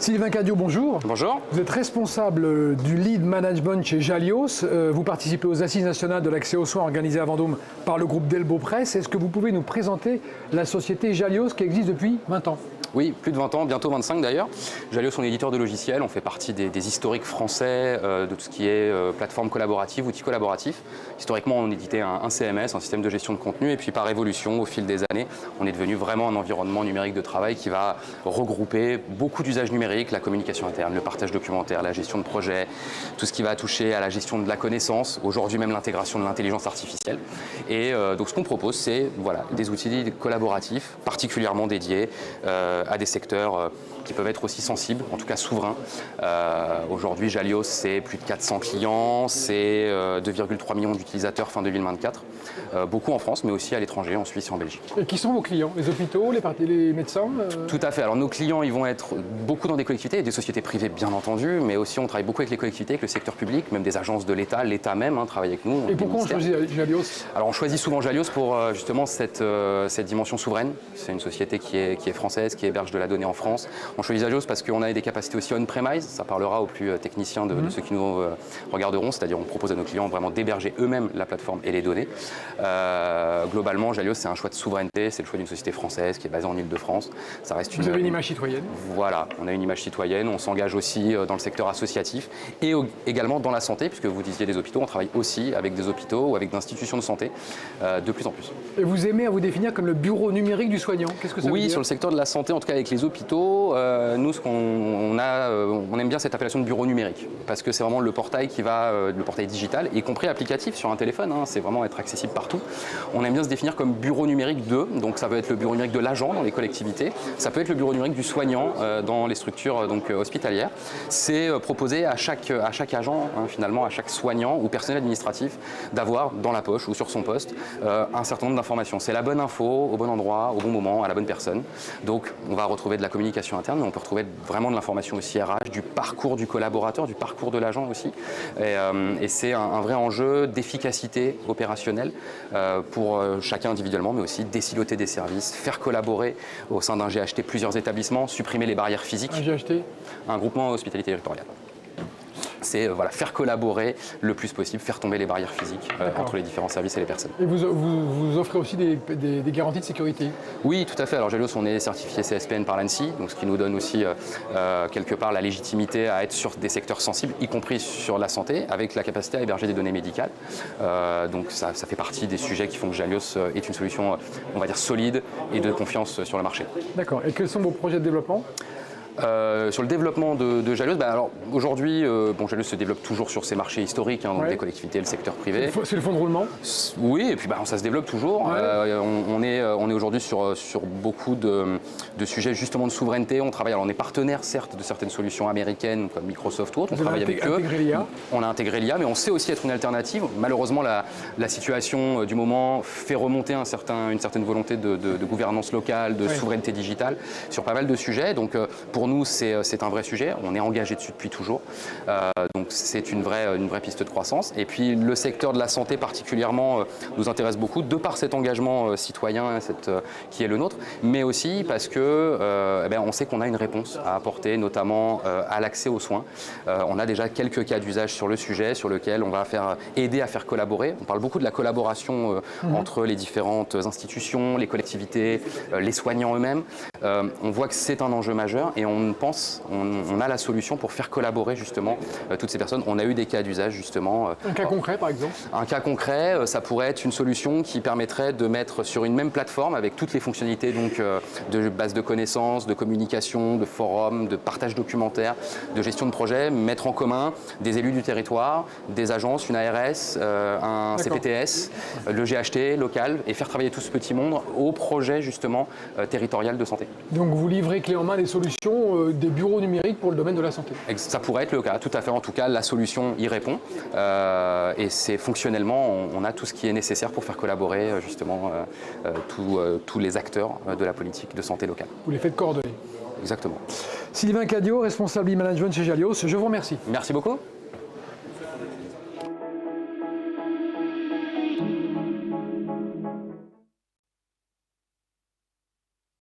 Sylvain Cadio, bonjour. Bonjour. Vous êtes responsable du lead management chez Jalios. Vous participez aux Assises nationales de l'accès aux soins organisées à Vendôme par le groupe Delbo Presse. Est-ce que vous pouvez nous présenter la société Jalios qui existe depuis 20 ans? Oui, plus de 20 ans, bientôt 25 d'ailleurs. Jalios, on est éditeur de logiciels, on fait partie des historiques français de tout ce qui est plateforme collaborative, outils collaboratifs. Historiquement, on éditait un CMS, un système de gestion de contenu, et puis par évolution, au fil des années, on est devenu vraiment un environnement numérique de travail qui va regrouper beaucoup d'usages numériques, la communication interne, le partage documentaire, la gestion de projets, tout ce qui va toucher à la gestion de la connaissance, aujourd'hui même l'intégration de l'intelligence artificielle. Et donc ce qu'on propose, c'est des outils collaboratifs particulièrement dédiés à des secteurs qui peuvent être aussi sensibles, en tout cas souverains. Aujourd'hui, Jalios, c'est plus de 400 clients, c'est 2,3 millions d'utilisateurs fin 2024. Beaucoup en France, mais aussi à l'étranger, en Suisse et en Belgique. Et qui sont vos clients? Les hôpitaux, les médecins Tout à fait. Alors nos clients, ils vont être beaucoup dans des collectivités, et des sociétés privées bien entendu, mais aussi on travaille beaucoup avec les collectivités, avec le secteur public, même des agences de l'État. L'État même travaille avec nous. Et pourquoi on choisit Jalios? Alors on choisit souvent Jalios pour justement cette dimension souveraine. C'est une société qui est française, qui héberge de la donnée en France. On choisit Jalios parce qu'on a des capacités aussi on-premise. Ça parlera aux plus techniciens de ceux qui nous regarderont. C'est-à-dire on propose à nos clients vraiment d'héberger eux-mêmes la plateforme et les données. Globalement, Jalios, c'est un choix de souveraineté. C'est le choix d'une société française qui est basée en Ile-de-France. Ça reste Vous avez une image citoyenne? Voilà, on a une image citoyenne. On s'engage aussi dans le secteur associatif et également dans la santé, puisque vous disiez des hôpitaux. On travaille aussi avec des hôpitaux ou avec des institutions de santé de plus en plus. Et vous aimez à vous définir comme le bureau numérique du soignant? Qu'est-ce que ça veut dire? Oui, sur le secteur de la santé, en tout cas avec les hôpitaux, nous, on aime bien cette appellation de bureau numérique, parce que c'est vraiment le portail le portail digital, y compris applicatif sur un téléphone, c'est vraiment être accessible partout. On aime bien se définir comme bureau numérique donc ça peut être le bureau numérique de l'agent dans les collectivités, ça peut être le bureau numérique du soignant dans les structures hospitalières. C'est proposer à chaque agent, finalement, à chaque soignant ou personnel administratif, d'avoir dans la poche ou sur son poste un certain nombre d'informations. C'est la bonne info, au bon endroit, au bon moment, à la bonne personne. Donc on va retrouver de la communication interne, mais on peut retrouver vraiment de l'information aussi RH, du parcours du collaborateur, du parcours de l'agent aussi. Et c'est un vrai enjeu d'efficacité opérationnelle pour chacun individuellement, mais aussi désiloter des services, faire collaborer au sein d'un GHT plusieurs établissements, supprimer les barrières physiques. Un GHT? Un groupement hospitalier territorial. C'est faire collaborer le plus possible, faire tomber les barrières physiques entre les différents services et les personnes. Et vous offrez aussi des garanties de sécurité? Oui, tout à fait. Alors Jalios, on est certifié CSPN par l'ANSSI, donc ce qui nous donne aussi quelque part la légitimité à être sur des secteurs sensibles, y compris sur la santé, avec la capacité à héberger des données médicales. Donc ça fait partie des sujets qui font que Jalios est une solution, on va dire, solide et de confiance sur le marché. D'accord. Et quels sont vos projets de développement? Sur le développement de Jalios, alors aujourd'hui, Jalios se développe toujours sur ses marchés historiques, donc les collectivités, le secteur privé. C'est le fonds de roulement? Oui, et puis ça se développe toujours. Ouais. On est aujourd'hui sur beaucoup de sujets justement de souveraineté. On travaille, alors on est partenaire certes de certaines solutions américaines comme Microsoft ou autres. On travaille avec eux. On a intégré l'IA, mais on sait aussi être une alternative. Malheureusement, la situation du moment fait remonter une certaine volonté de gouvernance locale, de souveraineté digitale sur pas mal de sujets. Donc pour nous, c'est un vrai sujet. On est engagé dessus depuis toujours. Donc c'est une vraie piste de croissance. Et puis le secteur de la santé particulièrement nous intéresse beaucoup de par cet engagement citoyen qui est le nôtre, mais aussi parce que on sait qu'on a une réponse à apporter, notamment à l'accès aux soins. On a déjà quelques cas d'usage sur le sujet, sur lequel on va aider à faire collaborer. On parle beaucoup de la collaboration entre les différentes institutions, les collectivités, les soignants eux-mêmes. On voit que c'est un enjeu majeur et on a la solution pour faire collaborer justement toutes ces personnes. On a eu des cas d'usage justement. Un cas concret par exemple? Un cas concret, ça pourrait être une solution qui permettrait de mettre sur une même plateforme avec toutes les fonctionnalités de base de connaissances, de communication, de forum, de partage documentaire, de gestion de projet, mettre en commun des élus du territoire, des agences, une ARS, un CPTS, le GHT local et faire travailler tout ce petit monde au projet justement territorial de santé. Donc vous livrez clé en main des solutions, des bureaux numériques pour le domaine de la santé? Ça pourrait être le cas, tout à fait. En tout cas, la solution y répond. Et c'est fonctionnellement, on a tout ce qui est nécessaire pour faire collaborer justement tous les acteurs de la politique de santé locale. Vous les faites coordonner? Exactement. Sylvain Cadio, responsable e-management chez Jalios, je vous remercie. Merci beaucoup.